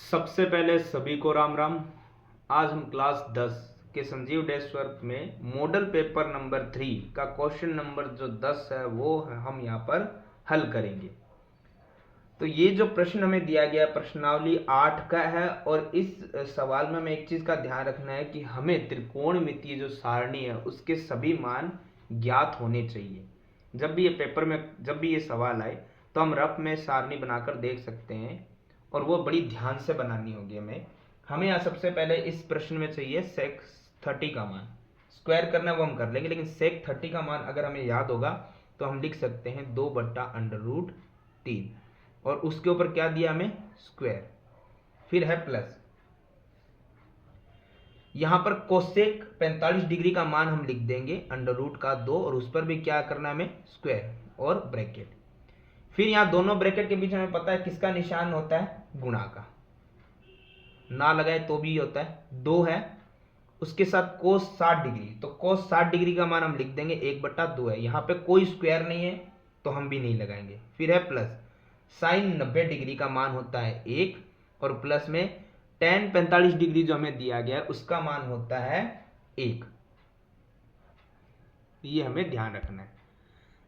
सबसे पहले सभी को राम राम। आज हम क्लास 10 के संजीव डेस्क वर्क में मॉडल पेपर नंबर 3 का क्वेश्चन नंबर जो 10 है वो हम यहाँ पर हल करेंगे। तो ये जो प्रश्न हमें दिया गया प्रश्नावली 8 का है और इस सवाल में हमें एक चीज का ध्यान रखना है कि हमें त्रिकोणमितीय जो सारणी है उसके सभी मान ज्ञात होने चाहिए। जब भी ये पेपर में जब भी ये सवाल आए तो हम रफ में सारणी बनाकर देख सकते हैं और वो बड़ी ध्यान से बनानी होगी हमें यहाँ सबसे पहले इस प्रश्न में चाहिए सेक 30 का मान। स्क्वायर करना वो हम कर लेंगे, लेकिन सेक 30 का मान अगर हमें याद होगा तो हम लिख सकते हैं 2/√3 और उसके ऊपर क्या दिया हमें स्क्वायर, फिर है प्लस। यहां पर कोसेक 45 डिग्री का मान हम लिख देंगे √2 और उस पर भी क्या करना हमें स्क्वायर और ब्रैकेट। फिर यहां दोनों ब्रैकेट के बीच हमें पता है किसका निशान होता है, गुणा का। ना लगाए तो भी होता है, 2 है उसके साथ कोस 60 डिग्री, तो कोस 60 डिग्री का मान हम लिख देंगे 1/2 है। यहां पे कोई स्क्वायर नहीं है तो हम भी नहीं लगाएंगे। फिर है प्लस साइन 90 डिग्री का मान होता है 1 और प्लस में tan 45 डिग्री जो हमें दिया गया है उसका मान होता है 1। ये हमें ध्यान रखना है।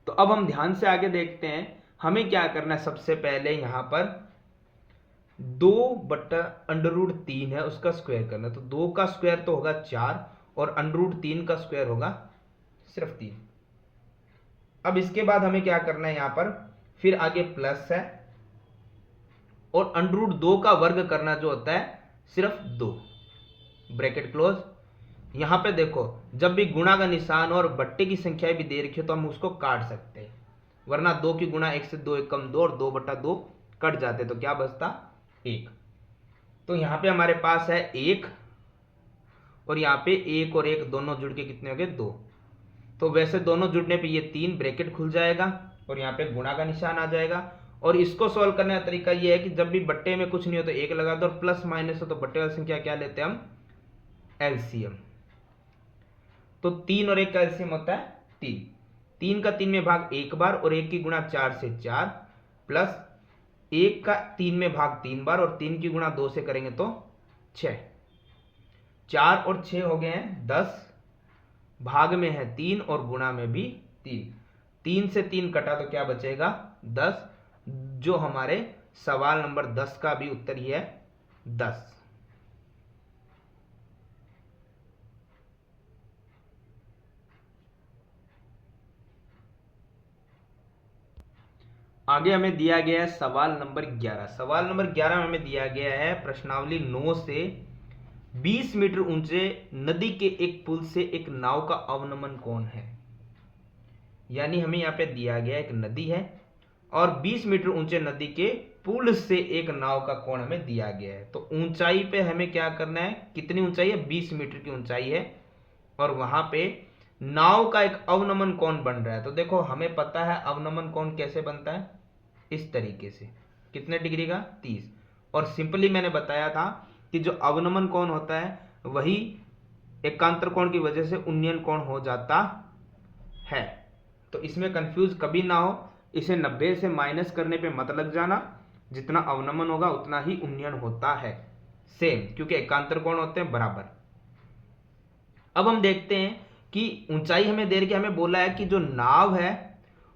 तो अब हम ध्यान से आगे देखते हैं हमें क्या करना है। सबसे पहले यहां पर 2/√3 है उसका स्क्वायर करना, तो 2 का स्क्वायर तो होगा 4 और √3 का स्क्वायर होगा सिर्फ 3। अब इसके बाद हमें क्या करना है, यहां पर फिर आगे प्लस है और √2 का वर्ग करना जो होता है सिर्फ 2, ब्रैकेट क्लोज। यहां पे देखो जब भी गुणा का निशान और बट्टे की संख्या भी दे रखी हो तो हम उसको काट सकते हैं, वरना 2 की गुणा 1 से 2 1 कम 2 और 2/2 कट जाते तो क्या बचता 1। तो यहां पे हमारे पास है 1 और यहां पे 1 और 1 दोनों जुड़ के कितने हो गए 2। तो वैसे दोनों जुड़ने पे ये 3 ब्रैकेट खुल जाएगा और यहाँ पे गुणा का निशान आ जाएगा। और इसको सॉल्व करने का तरीका ये है कि जब भी बट्टे में कुछ नहीं हो तो 1 लगा दो और प्लस माइनस हो तो बट्टे वाली संख्या क्या लेते हैं हम, एलसीएम। तो 3 और 1 का एलसीएम होता है 3। 3 का 3 में भाग 1 बार और 1 की गुणा 4 से 4 प्लस 1 का 3 में भाग 3 बार और 3 की गुणा 2 से करेंगे तो 6। 4 और 6 हो गए हैं 10, भाग में है 3 और गुणा में भी 3। 3 से 3 कटा तो क्या बचेगा 10, जो हमारे सवाल नंबर 10 का भी उत्तर ही है 10। आगे हमें दिया गया है सवाल नंबर 11। सवाल नंबर 11 में हमें दिया गया है प्रश्नावली 9 से 20 मीटर ऊंचे नदी के एक पुल से एक नाव का अवनमन कौन है। यानी हमें यहाँ पे दिया गया एक नदी है और 20 मीटर ऊंचे नदी के पुल से एक नाव का कोण हमें दिया गया है। तो ऊंचाई पे हमें क्या करना है, कितनी ऊंचाई है 20 मीटर की ऊंचाई है और वहां पे नाव का एक अवनमन कोण बन रहा है। तो देखो हमें पता है अवनमन कोण कैसे बनता है, इस तरीके से, कितने डिग्री का 30। और सिंपली मैंने बताया था कि जो अवनमन कोण होता है वही एकांतर कोण की वजह से उन्नयन कोण हो जाता है। तो इसमें कंफ्यूज कभी ना हो, इसे 90 से माइनस करने पे मत लग जाना, जितना अवनमन होगा उतना ही उन्नयन होता है सेम, क्योंकि एकांतर कोण होते हैं बराबर। अब हम देखते हैं कि ऊंचाई हमें दे रखी, हमें बोला है कि जो नाव है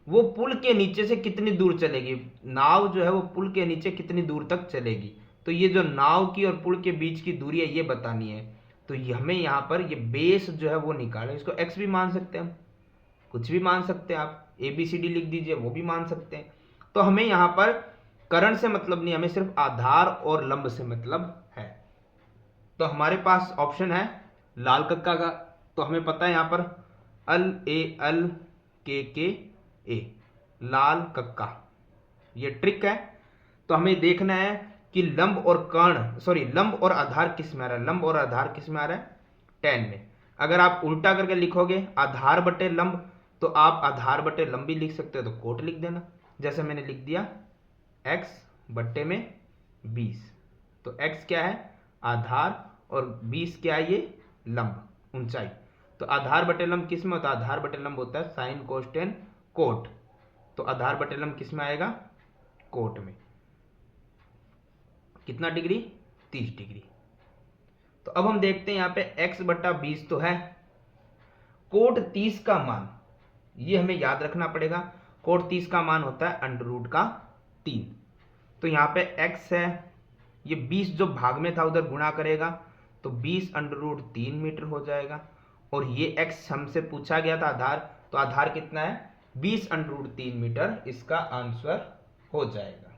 वो पुल के नीचे से कितनी दूर चलेगी, नाव जो है वो पुल के नीचे कितनी दूर तक चलेगी। तो ये जो नाव की और पुल के बीच की दूरी है ये बतानी है। तो ये हमें यहाँ पर ये बेस जो है वो निकालें, इसको एक्स भी मान सकते हैं हम, कुछ भी मान सकते हैं आप, ABCD लिख दीजिए वो भी मान सकते हैं। तो हमें यहाँ पर करण से मतलब नहीं, हमें सिर्फ आधार और लंब से मतलब है। तो हमारे पास ऑप्शन है लाल कक्का का, तो हमें पता है यहाँ पर LALKKA लाल कक्का, ये ट्रिक है। तो हमें देखना है कि लंब और लंब और आधार किस में आ रहा है, लंब और आधार किस में आ रहा है 10 में। अगर आप उल्टा करके लिखोगे आधार बटे लंब तो आप आधार बटे लंब भी लिख सकते हो, तो कोट लिख देना, जैसे मैंने लिख दिया x बटे में 20। तो x क्या है आधार और 20 क्या है ये लंब, ऊंचाई। तो आधार बटे लंब किस में होता है, आधार बटे लंब होता है साइन कोस टेन कोट। तो आधार बटे लंब किस में आएगा कोट में, कितना डिग्री 30 डिग्री। तो अब हम देखते हैं यहाँ पे x बटा 20 तो है, कोट 30 का मान, ये हमें याद रखना पड़ेगा, कोट 30 का मान होता है अंडर रूट का 3। तो यहाँ पे x है, ये 20 जो भाग में था उधर गुणा करेगा तो 20 अंडर रूट 3 मीटर हो जाएगा। और ये x हमसे पूछा गया था आधार, तो आधार कितना है 20 अंडर रूट 3 मीटर, इसका आंसर हो जाएगा।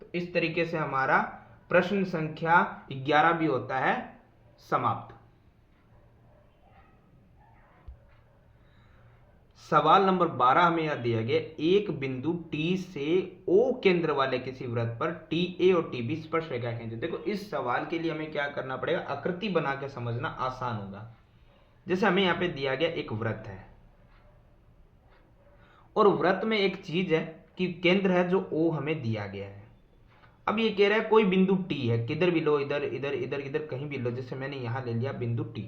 तो इस तरीके से हमारा प्रश्न संख्या 11 भी होता है समाप्त। सवाल नंबर 12 हमें यह दिया गया, एक बिंदु T से O केंद्र वाले किसी वृत्त पर TA और TB स्पर्श रेखा खींचे। देखो इस सवाल के लिए हमें क्या करना पड़ेगा, आकृति बना के समझना आसान होगा। जैसे हमें यहाँ पे दिया गया एक वृत्त है और वृत्त में एक चीज है कि केंद्र है जो O हमें दिया गया है। अब ये कह रहा है कोई बिंदु T है, किधर भी लो, इधर इधर इधर इधर कहीं भी लो, जैसे मैंने यहां ले लिया बिंदु T।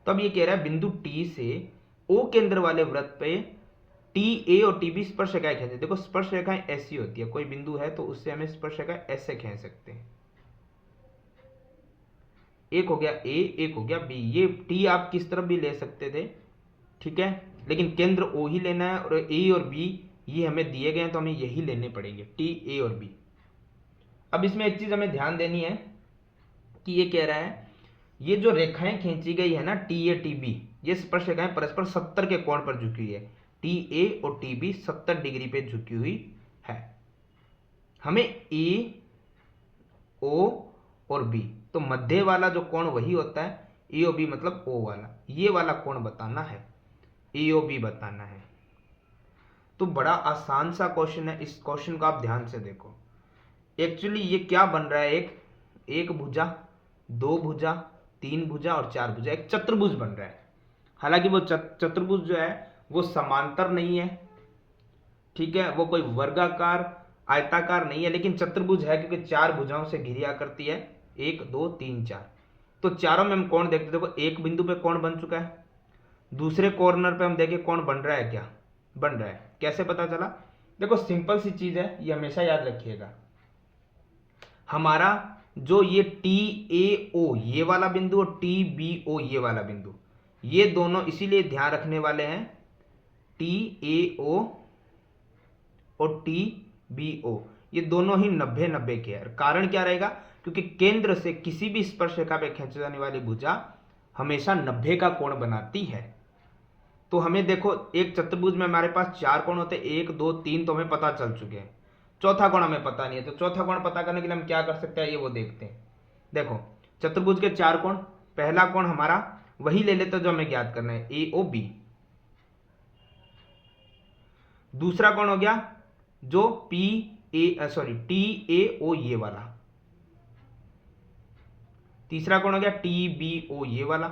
तो अब ये कह रहा है बिंदु T से O केंद्र वाले वृत्त पे TA और TB स्पर्श रेखाएं खींचे। देखो स्पर्श रेखाएं ऐसी होती है, कोई बिंदु है तो उससे हमें स्पर्श रेखाएं ऐसे खींच सकते हैं। एक हो गया A, एक हो गया B। ये T आप किस तरफ भी ले सकते थे, ठीक है, लेकिन केंद्र O ही लेना है और A और B ये हमें दिए गए हैं तो हमें यही लेने पड़ेंगे, TA और B। अब इसमें एक चीज हमें ध्यान देनी है कि ये कह रहा है ये जो रेखाएं खींची गई है ना TA TB, ये स्पर्श रेखाएं परस्पर 70 के कोण पर झुकी हुई है। TA और TB 70 डिग्री पे झुकी हुई है। हमें A, O और B, तो मध्य वाला जो कोण वही होता है AOB, मतलब O वाला, ये वाला कोण बताना है, AOB बताना है। तो बड़ा आसान सा क्वेश्चन है, इस क्वेश्चन को आप ध्यान से देखो। एक्चुअली ये क्या बन रहा है, एक भुजा, दो भुजा, तीन भुजा और चार भुजा, एक चतुर्भुज बन रहा है। हालांकि वो चतुर्भुज जो है वो समांतर नहीं है, ठीक है, वो कोई वर्गाकार आयताकार नहीं है, लेकिन चतुर्भुज है क्योंकि चार भुजाओं से घिरी आकृति है, 1 2 3 4। तो चारों में हम कोण देखते, देखो एक बिंदु पे कोण बन चुका है, दूसरे कॉर्नर पे हम देखें कोण बन रहा है, क्या बन रहा है, कैसे पता चला। देखो सिंपल सी चीज है, ये हमेशा याद रखिएगा। हमारा जो ये TAO ये वाला बिंदु और TBO ये वाला बिंदु, ये दोनों इसीलिए ध्यान रखने वाले हैं, TAO और TBO ये दोनों ही 90-90 के हैं। कारण क्या रहेगा, क्योंकि केंद्र से किसी भी स्पर्श रेखा पे खींची जाने वाली भुजा हमेशा 90 का कोण बनाती है। तो हमें देखो एक चतुर्भुज में हमारे पास चार कोण होते हैं, 1 2 3 तो हमें पता चल चुके हैं, चौथा कोण हमें पता नहीं है। तो चौथा कोण पता करने के लिए हम क्या कर सकते हैं, ये वो देखते हैं। देखो चतुर्भुज के चार कोण, पहला कोण हमारा वही ले लेते जो हमें ज्ञात करना है, AOB। दूसरा कोण हो गया जो TAO ये वाला। तीसरा कोण हो गया TBO ये वाला।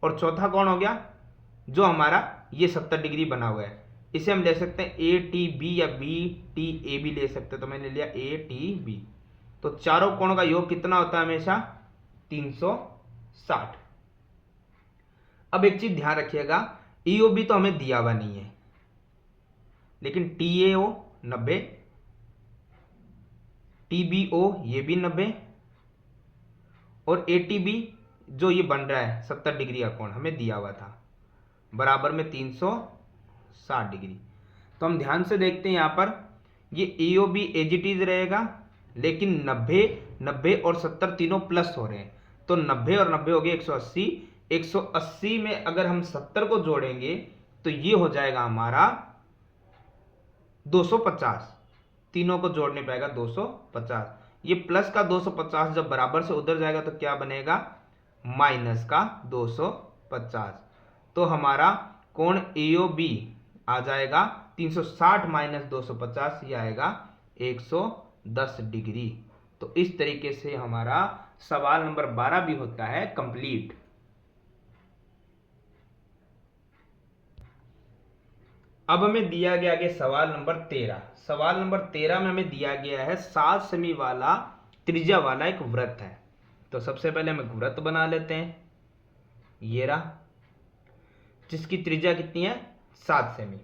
और चौथा कोण हो गया जो हमारा ये 70 डिग्री बना हुआ है, इसे हम ले सकते हैं ATB या BTA भी ले सकते हैं। तो मैंने लिया ATB। तो चारों कोणों का योग कितना होता है हमेशा, 360। अब एक चीज ध्यान रखिएगा, EOB तो हमें दिया हुआ नहीं है, लेकिन TAO 90, TBO ये भी 90 और ATB जो ये बन रहा है 70 डिग्री का कोण हमें दिया हुआ था, बराबर में 360 डिग्री। तो हम ध्यान से देखते हैं, यहां पर ये AOB एज इट इज रहेगा, लेकिन 90 90 और 70 तीनों प्लस हो रहे हैं, तो 90 और 90 हो गए 180। 180 में अगर हम 70 को जोड़ेंगे तो ये हो जाएगा हमारा 250, तीनों को जोड़ने पाएगा 250। ये प्लस का 250 जब बराबर से उधर जाएगा तो क्या बनेगा, माइनस का 250। तो हमारा कोण AOB आ जाएगा 360 माइनस 250, ये आएगा 110 डिग्री। तो इस तरीके से हमारा सवाल नंबर 12 भी होता है कंप्लीट। अब हमें दिया गया है सवाल नंबर 13। सवाल नंबर 13 में हमें दिया गया है 7 सेमी वाला त्रिज्या वाला एक वृत्त है। तो सबसे पहले हम एक वृत्त बना लेते हैं, ये रहा, जिसकी त्रिज्या कितनी है, 7 सेमी।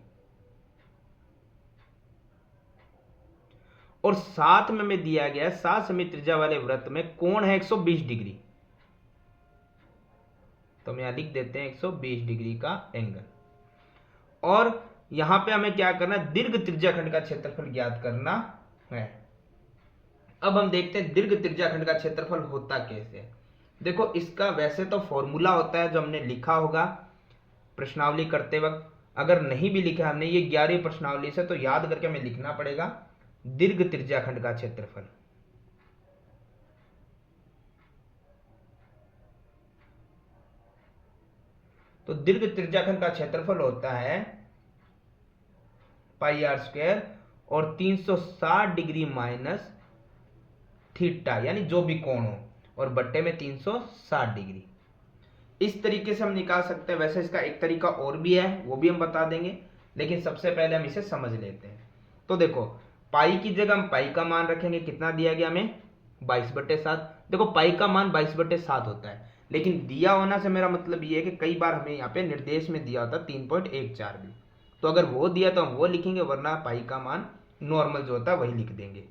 और साथ में हमें दिया गया 7 सेमी त्रिज्या वाले वृत्त में कोण है 120 डिग्री। तो हम यहां लिख देते हैं 120 डिग्री का एंगल। और यहां पे हमें क्या करना है, दीर्घ त्रिज्याखंड का क्षेत्रफल ज्ञात करना है। अब हम देखते हैं दीर्घ त्रिज्याखंड का क्षेत्रफल होता कैसे है। देखो इसका वैसे तो फॉर्मूला होता है जो हमने लिखा होगा प्रश्नावली करते वक्त, अगर नहीं भी लिखा हमने ये 11वीं प्रश्नावली से, तो याद करके हमें लिखना पड़ेगा दीर्घ त्रिज्याखंड का क्षेत्रफल। तो दीर्घ त्रिज्याखंड का क्षेत्रफल होता है पाई आर स्क्वायर और 360 डिग्री माइनस थीटा, यानी जो भी कोण हो, और बट्टे में 360 डिग्री। इस तरीके से हम निकाल सकते हैं। वैसे इसका एक तरीका और भी है, वो भी हम बता देंगे, लेकिन सबसे पहले हम इसे समझ लेते हैं। तो देखो पाई की जगह हम पाई का मान रखेंगे, कितना दिया गया हमें 22/7। देखो पाई का मान 22/7 होता है, लेकिन दिया होना से मेरा मतलब ये है कि कई बार हमें यहाँ पे निर्देश में दिया होता 3.14 भी, तो अगर वो दिया तो हम वो लिखेंगे, वरना पाई का मान नॉर्मल जो होता है वही लिख देंगे।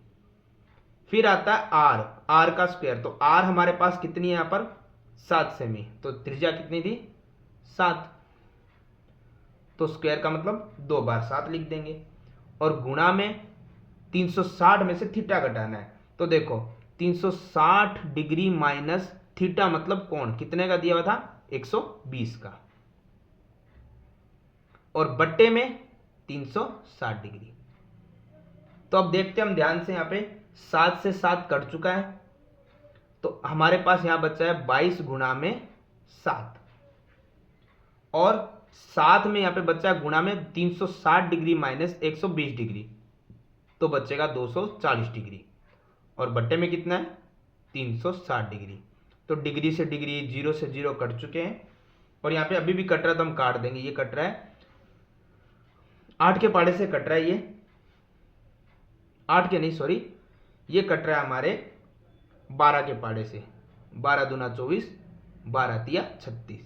फिर आता है आर का स्क्वायर। तो आर हमारे पास कितनी है यहाँ पर 7 सेमी, तो त्रिज्या कितनी थी 7, तो स्क्वायर का मतलब 2 बार 7 लिख देंगे। और गुणा में 360 में से थीटा घटाना है, तो देखो 360 डिग्री माइनस थीटा मतलब कोण कितने का दिया हुआ था 120 का, और बट्टे में 360 डिग्री। तो अब देखते हैं हम ध्यान से, यहाँ पे 7 से 7 कट चुका है, तो हमारे पास यहां बचा है 22 गुणा में 7, और 7 में यहां पे बचा है गुणा में 360 डिग्री माइनस 120 डिग्री, तो बचेगा 240 डिग्री, और बट्टे में कितना है 360 डिग्री। तो डिग्री से डिग्री, 0 से 0 कट चुके हैं, और यहाँ पे अभी भी कट रहा है तो हम काट देंगे। ये कट रहा है 8 के पाड़े से कट रहा है, ये 8 के नहीं सॉरी, ये कट रहा है हमारे 12 के पाड़े से, 12 दूना 24, 12 तिया 36।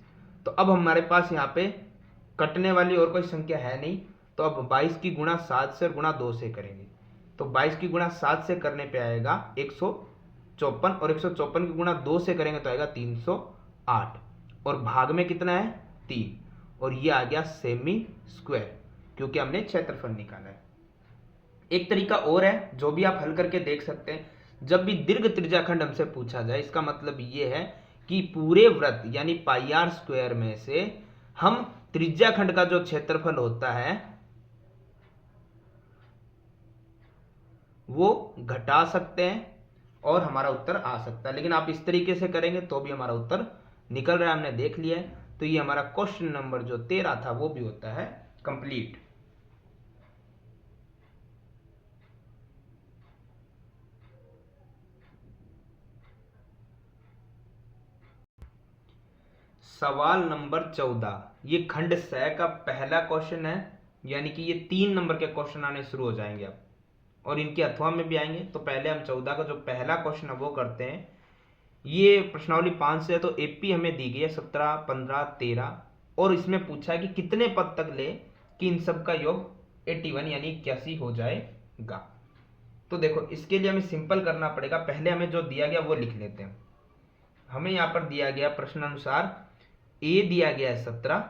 तो अब हमारे पास यहाँ पे कटने वाली और कोई संख्या है नहीं, तो अब 22 की गुणा 7 से और गुणा 2 से करेंगे। तो 22 की गुणा 7 से करने पे आएगा 154, और 154 की गुणा 2 से करेंगे तो आएगा 308, और भाग में कितना है 3, और ये आ गया सेमी स्क्वायर, क्योंकि हमने क्षेत्रफल निकाला है। एक तरीका और है जो भी आप हल करके देख सकते हैं। जब भी दीर्घ त्रिज्याखंड हमसे पूछा जाए, इसका मतलब ये है कि पूरे वृत्त यानी पाई आर स्क्वायर में से हम त्रिज्याखंड का जो क्षेत्रफल होता है वो घटा सकते हैं और हमारा उत्तर आ सकता है। लेकिन आप इस तरीके से करेंगे तो भी हमारा उत्तर निकल रहा है, हमने देख लिया है। तो ये हमारा क्वेश्चन नंबर जो 13 था वो भी होता है कंप्लीट। सवाल नंबर 14, ये खंड स का पहला क्वेश्चन है, यानी कि ये 3 नंबर के क्वेश्चन आने शुरू हो जाएंगे अब, और इनके अथवा में भी आएंगे। तो पहले हम 14 का जो पहला क्वेश्चन है वो करते हैं। ये प्रश्नावली 5 से है, तो एपी हमें दी गई है 17, 15, 13, और इसमें पूछा है कि कितने पद तक ले कि इन सब का योग 81 यानी 81 हो जाएगा। तो देखो इसके लिए हमें सिंपल करना पड़ेगा। पहले हमें जो दिया गया वो लिख लेते हैं। हमें यहाँ पर दिया गया प्रश्नानुसार ए दिया गया है 17,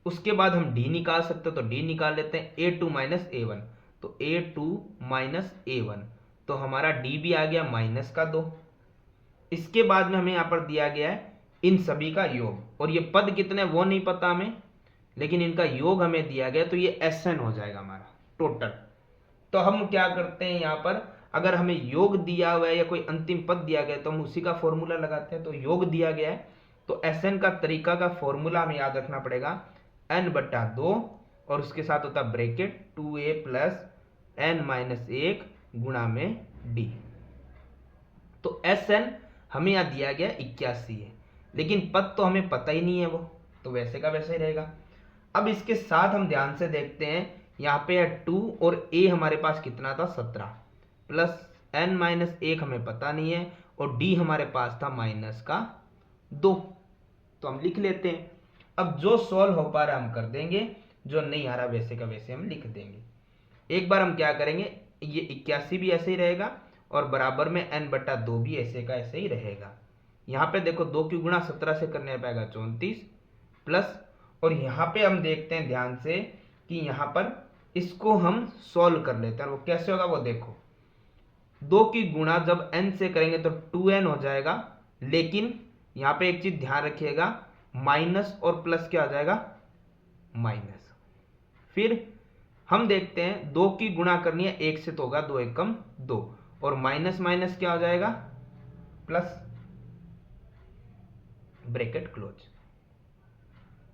उसके बाद हम डी निकाल सकते हो, तो डी निकाल लेते हैं A2 माइनस A1, तो A2 माइनस A1, तो हमारा डी भी आ गया माइनस का 2। इसके बाद में हमें यहाँ पर दिया गया है इन सभी का योग, और ये पद कितने वो नहीं पता हमें, लेकिन इनका योग हमें दिया गया, तो ये SN हो जाएगा हमारा टोटल। तो हम क्या करते हैं यहाँ पर, अगर हमें योग दिया हुआ है या कोई अंतिम पद दिया गया तो हम उसी का फॉर्मूला लगाते हैं। तो योग दिया गया है तो SN का तरीका का फॉर्मूला हमें याद रखना पड़ेगा n/2, और उसके साथ होता है bracket 2a plus n minus 1 गुणा में d। तो SN हमें यहाँ दिया गया 81 है, लेकिन पद तो हमें पता ही नहीं है, वो तो वैसे का वैसे ही रहेगा। अब इसके साथ हम ध्यान से देखते हैं, यहाँ पे है 2 और a हमारे पास कितना था 17, प्लस n माइनस 1 हमें पता नहीं है, और d हमारे पास था माइनस का 2, तो हम लिख लेते हैं। अब जो सॉल्व हो पा रहा है हम कर देंगे, जो नहीं आ रहा वैसे का वैसे हम लिख देंगे। एक बार हम क्या करेंगे, ये 81 भी ऐसे ही रहेगा और बराबर में n/2 भी ऐसे का ऐसे ही रहेगा। यहाँ पे देखो 2 की गुणा 17 से करने पाएगा 34 प्लस, और यहाँ पे हम देखते हैं ध्यान से कि यहाँ पर इसको हम सॉल्व कर लेते हैं। वो कैसे होगा वो देखो, 2 की गुणा जब n से करेंगे तो 2n हो जाएगा, लेकिन यहाँ पे एक चीज ध्यान रखिएगा, माइनस और प्लस क्या आ जाएगा, माइनस। फिर हम देखते हैं 2 की गुणा करनी है 1 से तो होगा 2 एकम 2, और माइनस माइनस क्या हो जाएगा, प्लस, ब्रैकेट क्लोज।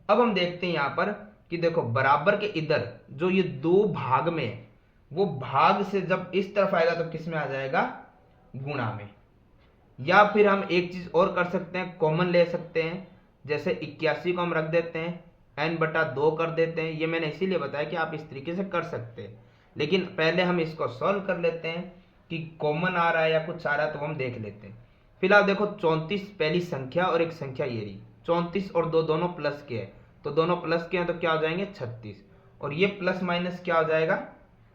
अब हम देखते हैं यहां पर कि देखो बराबर के इधर जो ये 2 भाग में है, वो भाग से जब इस तरफ आएगा तो किस में आ जाएगा, गुणा में। या फिर हम एक चीज और कर सकते हैं, कॉमन ले सकते हैं, जैसे 81 को हम रख देते हैं n/2 कर देते हैं। ये मैंने इसीलिए बताया कि आप इस तरीके से कर सकते हैं, लेकिन पहले हम इसको सॉल्व कर लेते हैं कि कॉमन आ रहा है या कुछ आ रहा है, तो हम देख लेते हैं। फिलहाल देखो 34 पहली संख्या और एक संख्या ये रही, 34 और 2 दोनों प्लस के हैं, तो दोनों प्लस के हैं तो क्या हो जाएंगे 36, और ये प्लस माइनस क्या हो जाएगा,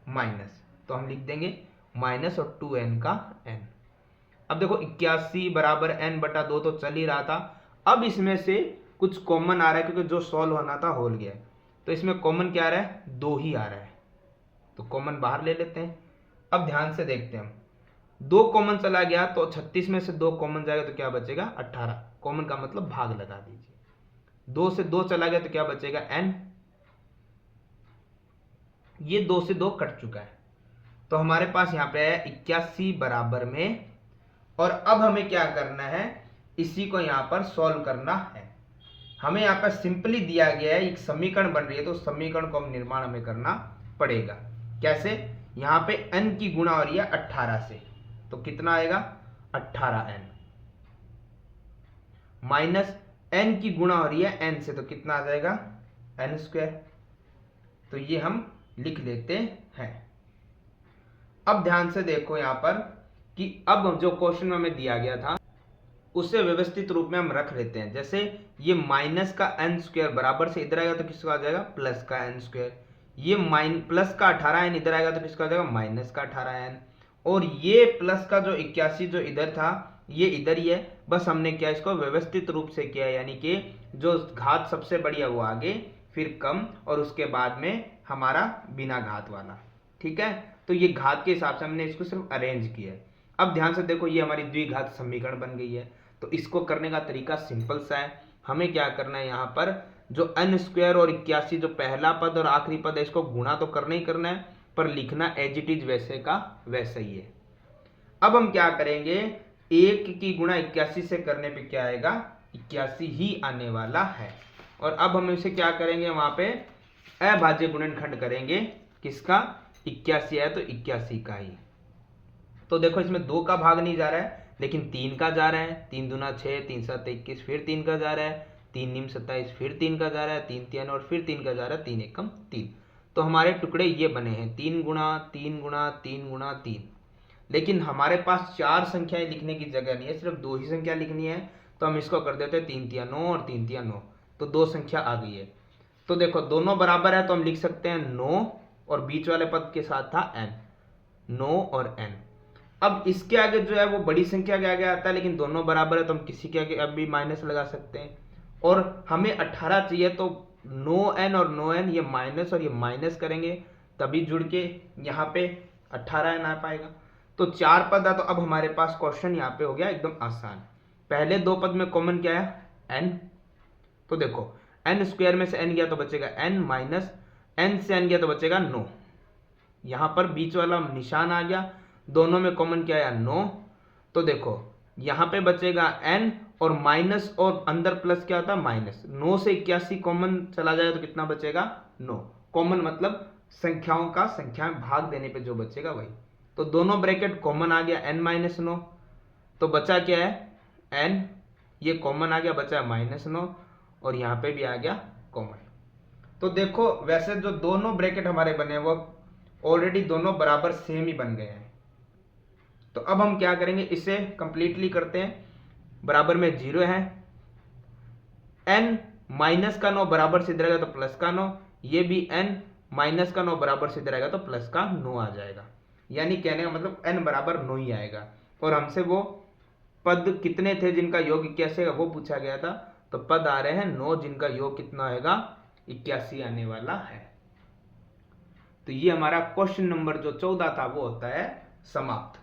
माइनस, तो हम लिख देंगे माइनस और 2n का n। अब देखो 81 बराबर n/2 तो चल ही रहा था, अब इसमें से कुछ कॉमन आ रहा है क्योंकि जो सॉल्व होना था हो गया है, तो इसमें कॉमन क्या आ रहा है, 2 ही आ रहा है, तो कॉमन बाहर ले लेते हैं। अब ध्यान से देखते हैं हम, 2 कॉमन चला गया तो 36 में से 2 कॉमन जाएगा तो क्या बचेगा 18, कॉमन का मतलब भाग लगा दीजिए। 2 से 2 चला गया तो क्या बचेगा n, ये 2 से 2 कट चुका है, तो हमारे पास यहाँ पे है 81 बराबर में, और अब हमें क्या करना है, इसी को यहाँ पर सॉल्व करना है। हमें यहाँ पर सिंपली दिया गया है, एक समीकरण बन रही है, तो समीकरण को हम निर्माण हमें करना पड़ेगा। कैसे, यहाँ पे n की गुणा हो रही है 18 से, तो कितना आएगा 18n, माइनस n की गुणा हो रही है n से, तो कितना आ जाएगा n², तो ये हम लिख लेते हैं। अब ध्यान से देखो यहाँ पर कि अब जो क्वेश्चन में हमें दिया गया था उसे व्यवस्थित रूप में हम रख लेते हैं। जैसे ये माइनस का n² बराबर से इधर आएगा तो किसका आ जाएगा, प्लस का n², ये प्लस का 18n इधर आएगा तो किसका आ जाएगा, माइनस का 18n, और ये प्लस का जो 81 जो इधर था ये इधर ही है, बस हमने क्या इसको व्यवस्थित रूप से किया, यानी कि जो घात सबसे बड़ी है वो आगे, फिर कम, और उसके बाद में हमारा बिना घात वाला। ठीक है, तो ये घात के हिसाब से हमने इसको सिर्फ अरेंज किया है। अब ध्यान से देखो, ये हमारी द्विघात समीकरण बन गई है, तो इसको करने का तरीका सिंपल सा है। हमें क्या करना है, यहाँ पर जो n² और 81 जो पहला पद और आखिरी पद है इसको गुणा तो करना ही करना है, पर लिखना एज इट इज वैसे का वैसा ही है। अब हम क्या करेंगे, 1 की गुणा 81 से करने पे क्या आएगा, 81 ही आने वाला है। और अब हम इसे क्या करेंगे, वहां पे अभाज्य गुणनखंड करेंगे, किसका, 81 है तो 81 का ही। तो देखो इसमें 2 का भाग नहीं जा रहा है, लेकिन 3 का जा रहा है, 3 दूना 6, 3 7 21, फिर 3 का जा रहा है, 3 निम 27, फिर 3 का जा रहा है, 3 3 और फिर 3 का जा रहा है, 3 एकम 3। तो हमारे टुकड़े ये बने हैं 3 गुणा 3 गुणा 3 गुणा 3, लेकिन हमारे पास 4 संख्याएं लिखने की जगह नहीं है, सिर्फ 2 ही संख्या लिखनी है, तो हम इसको कर देते हैं 3 3 9 और 3 3 9, तो 2 संख्या आ गई है। तो देखो दोनों बराबर है तो हम लिख सकते हैं 9, और बीच वाले पद के साथ था n, 9 और n। अब इसके आगे जो है वो बड़ी संख्या के आगे आता है, लेकिन दोनों बराबर है तो हम किसी के आगे अब भी माइनस लगा सकते हैं, और हमें 18 चाहिए तो 9n और 9n ये माइनस और ये माइनस करेंगे तभी जुड़ के यहाँ पे 18n आ पाएगा। तो 4 पद है, तो अब हमारे पास क्वेश्चन यहाँ पे हो गया एकदम आसान। पहले 2 पद में कॉमन क्या है, n, तो देखो n² में से n गया तो बचेगा n, माइनस n से n गया तो बचेगा 9, यहाँ पर बीच वाला निशान आ गया, दोनों में कॉमन क्या है 9, तो देखो यहाँ पे बचेगा n और माइनस और अंदर प्लस क्या होता है माइनस, 9 से 81 कॉमन चला जाएगा तो कितना बचेगा 9, कॉमन मतलब संख्याओं का संख्याएं भाग देने पे जो बचेगा वही। तो दोनों ब्रैकेट कॉमन आ गया n माइनस 9, तो बचा क्या है n, ये कॉमन आ गया, बचा -9, और यहाँ पे भी आ गया कॉमन। तो देखो वैसे जो दोनों ब्रैकेट हमारे बने वो ऑलरेडी दोनों बराबर सेम ही बन गए हैं, तो अब हम क्या करेंगे, इसे कंप्लीटली करते हैं। बराबर में 0 है, n माइनस का 9 बराबर से इधर आएगा तो प्लस का 9, ये भी n माइनस का 9 बराबर से इधर आएगा तो प्लस का 9 आ जाएगा। यानी कहने का मतलब n बराबर 9 ही आएगा। और हमसे वो पद कितने थे जिनका योग 81 है वो पूछा गया था, तो पद आ रहे हैं 9 जिनका योग कितना आएगा 81 आने वाला है। तो ये हमारा क्वेश्चन नंबर जो 14 था वो होता है समाप्त।